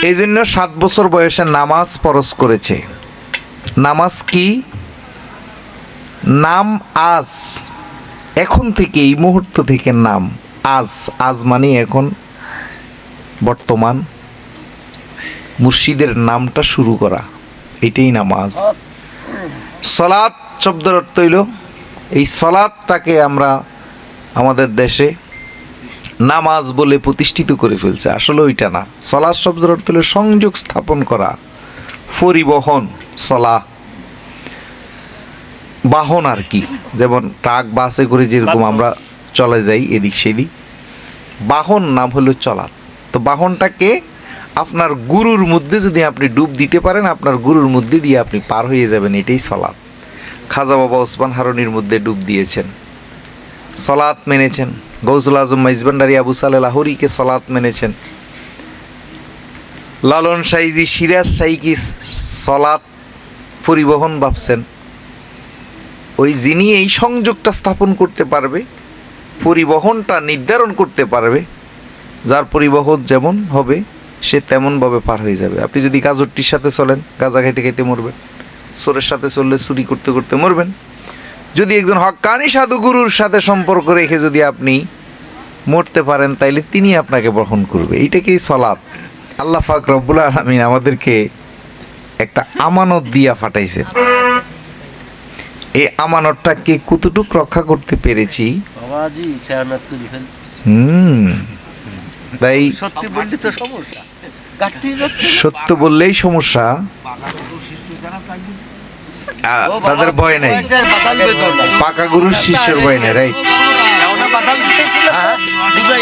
এই জন্য 7 বছর বয়সে নামাজ ফরজ করেছে। নামাজ কি? নাম আজ, এখন থেকে, এই মুহূর্ত থেকে নাম আজ। আজ মানে এখন, বর্তমান, মুর্শিদের নামটা শুরু করা, এটাই নামাজ। সলাৎ শব্দের অর্থ হইল, এই সলাৎটাকে আমরা আমাদের দেশে নামাজ বলে প্রতিষ্ঠিত করে ফেলছে, আসলে ওইটা না। সলাৎ শব্দের অর্থ হলো সংযোগ স্থাপন করা, পরিবহন। সলা বাহন আর কি, যেমন ট্রাক বাসে করে যেরকম আমরা চলে যাই এদিক সেদিক, বাহন নাম হলো চলাৎ। তো বাহনটাকে আপনার গুরুর মধ্যে যদি আপনি ডুব দিতে পারেন, আপনার গুরুর মধ্যে দিয়ে আপনি পার হয়ে যাবেন, এটাই সলাৎ। খাজা বাবা ওসমান হারুনির মধ্যে ডুব দিয়েছেন, সলাৎ মেনেছেন। গৌসুল আজম মাইজভান্ডারী আবু সালেহ লাহোরীকে সলাৎ মেনেছেন। লালন সাইজি সিরাজ সাইকি সলাৎ পরিবহন ভাবছেন। ওই যিনি এই সংযোগটা স্থাপন করতে পারবে, পরিবহনটা নির্ধারণ করতে পারবে, যার পরিবহন যেমন হবে সে তেমনভাবে পার হয়ে যাবে। আপনি যদি গাজরটির সাথে চলেন, গাঁজা খাইতে খাইতে মরবেন। চোরের সাথে চললে চুরি করতে করতে মরবেন। যদি একজন হক্কানি সাধু গুরুর সাথে সম্পর্ক রেখে যদি আপনি মরতে পারেন, তাইলে তিনি আপনাকে বহন করবে। এইটাকেই সলাৎ। আল্লাহ পাক রব্বুল আলামিন আমাদেরকে একটা আমানত দিয়া পাঠাইছেন। এই আমানতটাকে কতটুক রক্ষা করতে পেরেছি, তাই সত্য বললেই সমস্যা, তাদের ভয় নেই, পাকা গুরুর শিষ্যের ভয় নেই, রাইট?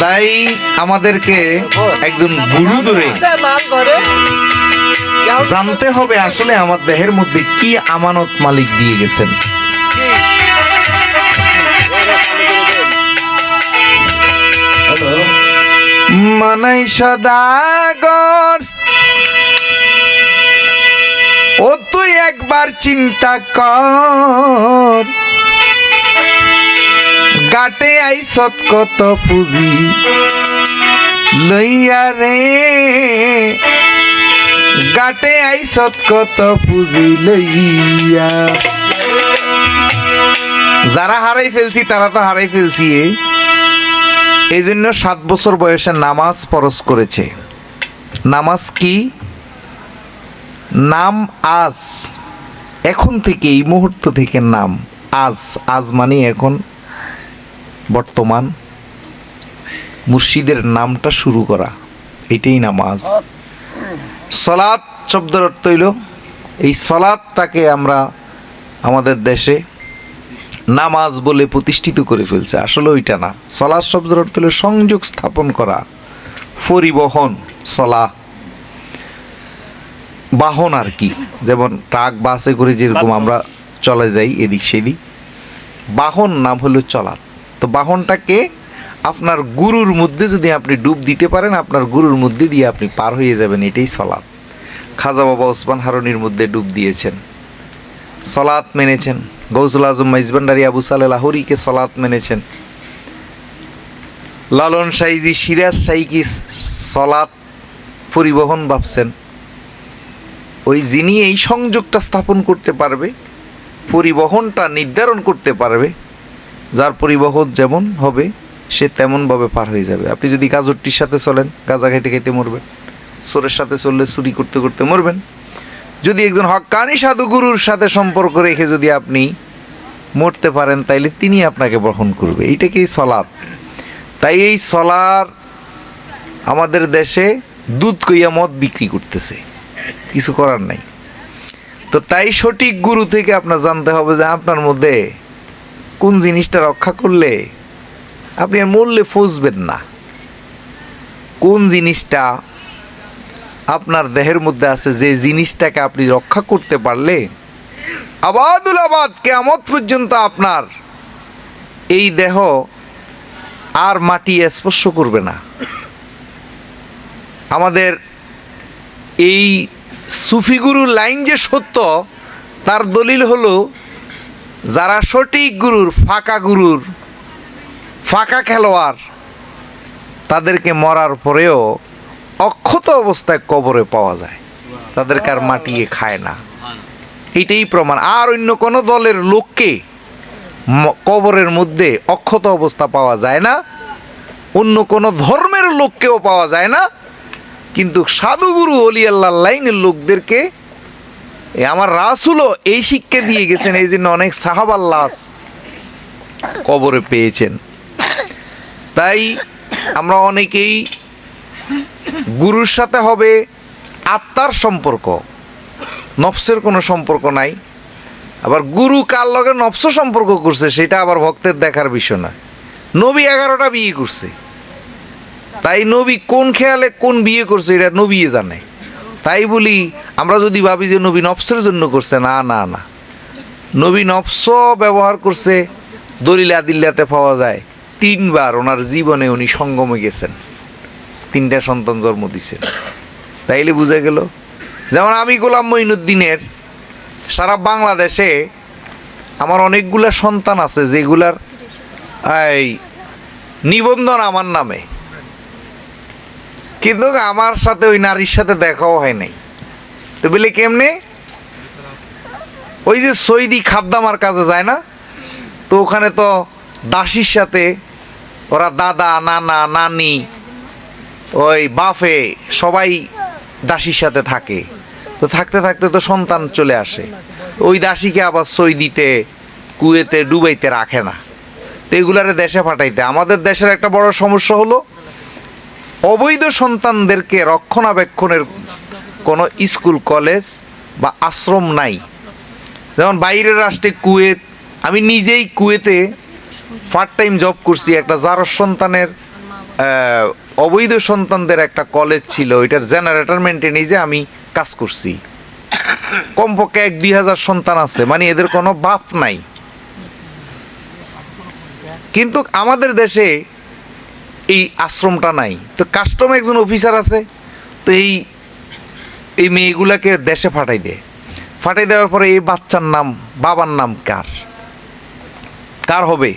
তাই আমাদেরকে একজন গুরু ধরে জানতে হবে আসলে আমার দেহের মধ্যে কি আমানত মালিক দিয়ে গেছেন। মানাই সদাগর, ও তুই একবার চিন্তা কর, গাটে আইসত কত পুঁজি লইয়া রে, গাটে আইসত কত পুঁজি লইয়া। যারা হারাই ফেলছি তারা তো হারাই ফেলছি। এই জন্য 7 বছর বয়সে নামাজ ফরজ করেছে। নামাজ কি? নাম আজ, এখন থেকে, এই মুহূর্ত থেকে নাম আজ। আজ মানে এখন, বর্তমান, মুর্শিদের নামটা শুরু করা, এটাই নামাজ। সলাৎ শব্দের অর্থ হইল, এই সলাৎটাকে আমরা আমাদের দেশে নামাজ বলে প্রতিষ্ঠিত করে ফেলছে, আসলে ওইটা না। সলাৎ শব্দের অর্থ হলো সংযোগ স্থাপন করা, পরিবহন। সলা বাহন আর কি, যেমন ট্রাক বাসে করে যেরকম আমরা চলে যাই এদিক সেদিক, বাহন নাম হলো চলাৎ। তো বাহনটাকে আপনার গুরুর মধ্যে যদি আপনি ডুব দিতে পারেন, আপনার গুরুর মধ্যে দিয়ে আপনি পার হয়ে যাবেন, এটাই সলাৎ। খাজা বাবা ওসমান হারুনির মধ্যে ডুব দিয়েছেন, সলাৎ মেনেছেন। গৌসুল আজম মাইজভান্ডারী আবু সালেহ লাহোরীকে সলাৎ মেনেছেন। লালন সাইজি সিরাজ সাইকি সলাৎ পরিবহন ভাবছেন। ওই যিনি এই সংযোগটা স্থাপন করতে পারবে, পরিবহনটা নির্ধারণ করতে পারবে, যার পরিবহন যেমন হবে সে তেমনভাবে পার হয়ে যাবে। আপনি যদি গাজরটির সাথে চলেন, গাঁজা খাইতে খাইতে মরবেন। চোরের সাথে চললে চুরি করতে করতে মরবেন। যদি একজন হক্কানি সাধু গুরুর সাথে সম্পর্ক রেখে যদি আপনি মরতে পারেন, তাইলে তিনি আপনাকে বহন করবে, এইটাকেই সলাৎ। তাই এই সলার আমাদের দেশে দুধ কইয়া মদ বিক্রি করতেছে, কিছু করার নাই। তো তাই সঠিক গুরু থেকে আপনার জানতে হবে যে আপনার মধ্যে কোন জিনিসটা রক্ষা করলে আপনি আর মরলে ফসবেন না, কোন জিনিসটা আপনার দেহের মধ্যে আছে, যে জিনিসটাকে আপনি রক্ষা করতে পারলে আবাদুল আবাদ কিয়ামত পর্যন্ত আপনার এই দেহ আর মাটি স্পর্শ করবে না। আমাদের এই সুফি গুরুর লাইন যে সত্য, তার দলিল হলো যারা সঠিক গুরুর, ফাঁকা খেলোয়াড়, তাদেরকে মরার পরেও অক্ষত অবস্থায় কবরে পাওয়া যায়, তাদেরকে আর মাটিয়ে খায় না। এটাই প্রমাণ। আর অন্য কোনো দলের লোককে কবরের মধ্যে অক্ষত অবস্থা পাওয়া যায় না, অন্য কোনো ধর্মের লোককেও পাওয়া যায় না। কিন্তু সাধুগুরু অলি আল্লাহ লাইনের লোকদেরকে আমার রাসূলও এই শিক্ষা দিয়ে গেছেন, এই জন্য অনেক সাহাবার লাশ কবরে পেয়েছেন। তাই আমরা অনেকেই গুরুর সাথে হবে আত্মার সম্পর্ক, নফসের কোনো সম্পর্ক নাই। আবার গুরু কার লগে নফস সম্পর্ক করছে সেটা আবার ভক্তের দেখার বিষয় নয়। নবী 11টা বিয়ে করছে, তাই নবী কোন খেয়ালে কোন বিয়ে করছে এটা নবী জানে। তাই বলি আমরা যদি ভাবি যে নবী নফসের জন্য করছে, না না না, নবী নফস ব্যবহার করছে। দলিল আদিল্লাতে পাওয়া যায় 3বার ওনার জীবনে উনি সঙ্গমে গেছেন, 3টা সন্তান জন্ম দিছেন। তাইলে বুঝা গেল। যেমন আমি গোলাম মঈনুদ্দিনের সারা বাংলাদেশে আমার অনেকগুলা সন্তান আছে যেগুলার এই নিবন্ধন আমার নামে, কিন্তু আমার সাথে ওই নারীর সাথে দেখাও হয় নাই। তো বলে কেমনে? ওই যে সৈদি খাদ্দামার কাজে যায় না, তো ওখানে তো দাসীর সাথে ওরা দাদা নানা নানি ওই বাফে সবাই দাসীর সাথে থাকে। তো থাকতে থাকতে তো সন্তান চলে আসে, ওই দাসীকে আবার সৌদিতে কুয়েতে ডুবাইতে রাখে না, তো এগুলারে দেশে পাঠাইতে। আমাদের দেশের একটা বড় সমস্যা হলো অবৈধ সন্তানদেরকে রক্ষণাবেক্ষণের কোনো স্কুল কলেজ বা আশ্রম নাই। যেমন বাইরের রাষ্ট্রে কুয়েত, আমি নিজেই কুয়েতে পার্ট টাইম জব করছি। একটা জারজ সন্তানের অবৈধ সন্তানদের একটা কলেজ ছিল, ওইটার জেনারেটর মেনটেনেজে আমি কাজ করছি। কমপক্ষে 1-2 হাজার সন্তান আছে, মানে এদের কোনো বাপ নাই। কিন্তু আমাদের দেশে এই আশ্রমটা নাই। তো কাস্টম একজন অফিসার আছে, তো এই মেয়েগুলাকে দেশে পাঠাই দেয়। ফাটাই দেওয়ার পরে এই বাচ্চার নাম বাবার নাম কার হবে?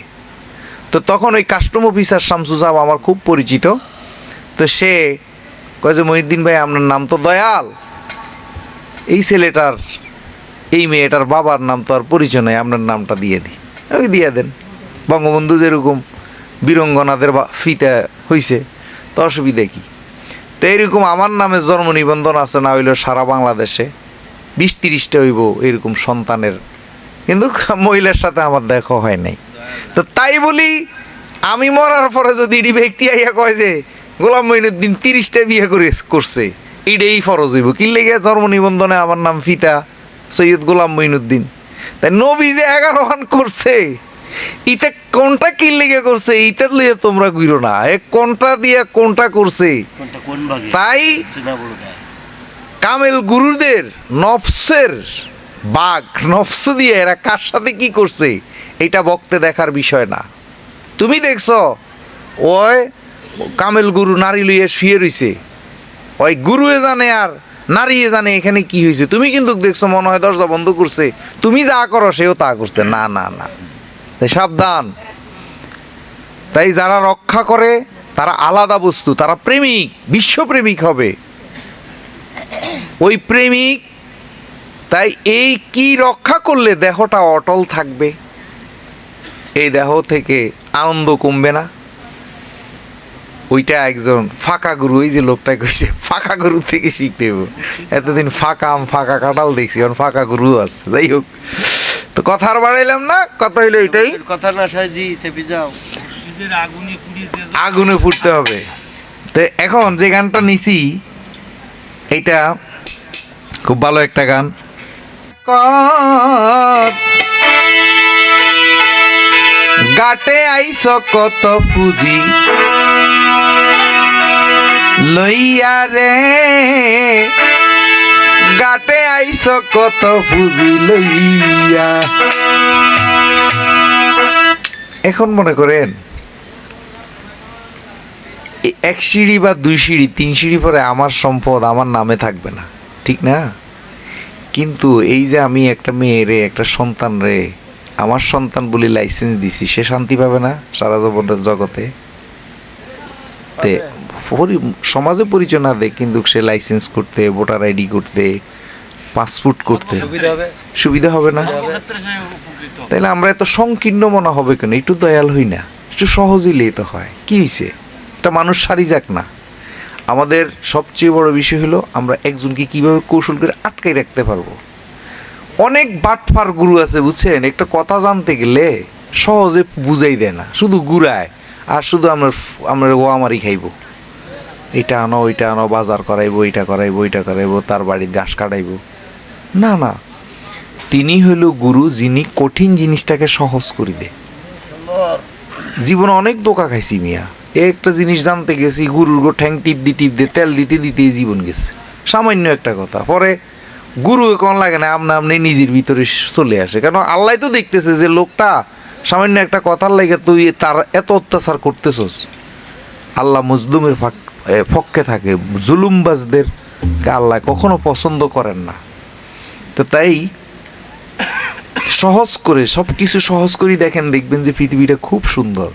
তো তখন ওই কাস্টম অফিসার শামসু সাহেব আমার খুব পরিচিত, তো সে কয় যে মহিউদ্দিন ভাই আপনার নাম তো দয়াল, এই ছেলেটার এই মেয়েটার বাবার নাম তো আর পরিচয় নয়, আপনার নামটা দিয়ে দিই। ওই দিয়ে দেন, বঙ্গবন্ধু যেরকম বীরঙ্গনাদের ফিতে হইছে, তো অসুবিধা কি? তো এইরকম আমার নামে জন্ম নিবন্ধন আছে না হইলেও সারা বাংলাদেশে 20-30টা হইব এরকম সন্তানের, কিন্তু মহিলার সাথে আমার দেখা হয় নাই। তো তাই বলি আমি মরার পরে যদি এটি ব্যক্তি আইয়া কয় যে গোলাম মঈনুদ্দিন 30টা বিয়ে করছে, এটাই ফরজ হইব। কি লেগে জন্ম নিবন্ধনে আমার নাম ফিতা সৈয়দ গোলাম মঈনুদ্দিন? তাই নবী যে 11 খান করছে, ইতে কোনটা কি লেগে করছে এইটার লিয়ে তোমরা গুইরো না, কোনটা দিয়ে কোনটা করছে। তাই কামেল গুরুদের নফসের বাঘ নফস দিয়ে এরা কার সাথে কি করছে এটা বক্তে দেখার বিষয় না। তুমি দেখছো ওই কামেল গুরু নারী লইয়া শুয়ে রইছে, ওই গুরুয়ে জানে আর নারীয়ে জানে এখানে কি হয়েছে। তুমি কিন্তু দেখছো মনে হয় দরজা বন্ধ করছে, তুমি যা করো সেও তা করছে। না না না, সাবধান। তাই যারা রক্ষা করে তারা আলাদা বস্তু, তারা প্রেমিক, বিশ্বপ্রেমিক হবে ওই প্রেমিক। তাই এই কি রক্ষা করলে দেহটা অটল থাকবে, এই দেহ থেকে আনন্দ কমবে না, ওইটা একজন ফাঁকা গুরু, ওই যে লোকটা কইছে ফাঁকা গুরু থেকে শিখতে হবে। এতদিন ফাঁকা আম ফাঁকা কাঁঠাল দেখছি, এখন ফাঁকা গুরু আছে। যাই হোক, তো কথা আর বাড়াইলাম না, কথা হইলো এটাই, কথা না সাজি চেপে যাও, আগুনে ফুটতে হবে। তো এখন যে গানটা নিছি এটা খুব ভালো একটা গান। গাটে আইস কত পুঁজি লইয়া রে, গাটে আইস কত পুঁজি লইয়া। এখন মনে করেন 1 সিঁড়ি বা 2 সিঁড়ি 3 সিঁড়ি পরে আমার সম্পদ আমার নামে থাকবে না, ঠিক না? কিন্তু এই যে আমি একটা মেয়েরে একটা সন্তান রে আমার সন্তান বলে লাইসেন্স দিছি, সে শান্তি পাবে না সারা জীবনের জগতে? সমাজে পরিচয় না দেয় কিন্তু সে লাইসেন্স করতে, ভোটার আইডি করতে, পাসপোর্ট করতে সুবিধা হবে না? তাইলে আমরা এত সংকীর্ণ মনে হবে কেন? একটু দয়াল হই না, একটু সহজ হইলেই তো হয়। কি হয়েছে? একটা মানুষ সারি যাক না। আমাদের সবচেয়ে বড় বিষয় হলো আমরা একজনকে কিভাবে কৌশল করে আটকাই রাখতে পারবো। অনেক বাটফার গুরু আছে বুঝছেন, একটা কথা জানতে গেলে সহজে বুঝাই দেয় না, শুধু ঘুরায় আর শুধু আমরা ও আমারই খাইব, এটা আনো ওইটা আনো, বাজার করাইবো, এটা করাইবো ওইটা করাইবো, তার বাড়ির ঘাস কাটাইবো। না না, তিনি হইল গুরু যিনি কঠিন জিনিসটাকে সহজ করে দেয়। জীবনে অনেক ধোঁকা খাইছি মিয়া, একটা জিনিস জানতে গেছি, গুরুর ঠ্যাং টিপ দিয়ে তেল দিতে দিতে জীবন গেছে। সামান্য একটা কথা পরে গুরু কোন লাগে না, আপনি নিজের ভিতরে চলে আসে। কেন? আল্লাহ তো দেখতেছে যে লোকটা সামান্য একটা কথার লাগে তুই তার এত অত্যাচার করতেছস। আল্লাহ মজলুমের পক্ষে থাকে, জুলুমবাজদের আল্লাহ কখনো পছন্দ করেন না। তো তাই সহজ করে সব কিছু সহজ করে দেখেন, দেখবেন যে পৃথিবীটা খুব সুন্দর।